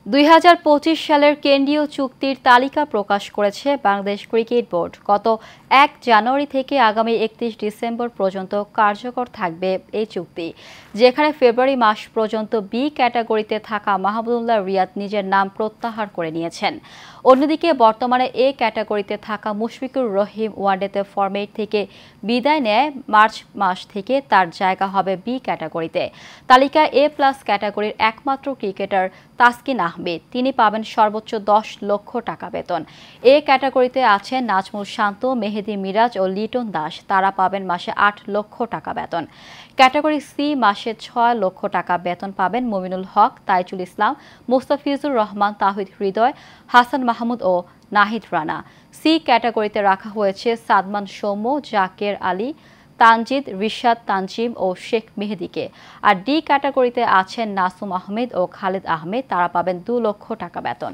২০২৫ সালের কেন্দ্রীয় চুক্তির তালিকা প্রকাশ করেছে বাংলাদেশ ক্রিকেট বোর্ড। গত ১ জানুয়ারি থেকে আগামী ৩১ ডিসেম্বর পর্যন্ত কার্যকর থাকবে এই চুক্তি, যেখানে ফেব্রুয়ারি মাস পর্যন্ত বি ক্যাটাগরিতে থাকা মাহমুদুল্লাহ রিয়াদ নিজের নাম প্রত্যাহার করে নিয়েছেন। অন্যদিকে বর্তমানে এ ক্যাটাগরিতে থাকা মুশফিকুর রহিম ওয়ানডেতে ফরম্যাট থেকে বিদায় নেয় মার্চ মাস থেকে তার জায়গা হবে বি ক্যাটাগরিতে। তালিকায় এ প্লাস ক্যাটাগরির একমাত্র ক্রিকেটার তাসকিন আহমেদ, তিনি পাবেন সর্বোচ্চ ১০ লক্ষ টাকা বেতন। এ ক্যাটাগরিতে আছেন নাজমুল শান্ত, মেহেদী মিরাজ ও লিটন দাস, তারা পাবেন মাসে ৮ লক্ষ টাকা বেতন। ক্যাটাগরি সি মাসে ৬ লক্ষ টাকা বেতন পাবেন মুমিনুল হক, তাইজুল ইসলাম, মোস্তাফিজুর রহমান, তাহিদ হৃদয়, হাসান মাহমুদ ও নাহিদ রানা। সি ক্যাটাগরিতে রাখা হয়েছে সাদমান সৌম্য, জাকের আলী, তানজিদ, রিশাদ, তানজিম ও শেখ মেহেদীকে। আর ডি ক্যাটাগরিতে আছেন নাসুম আহমেদ ও খালেদ আহমেদ, তারা পাবেন ২ লক্ষ টাকা বেতন।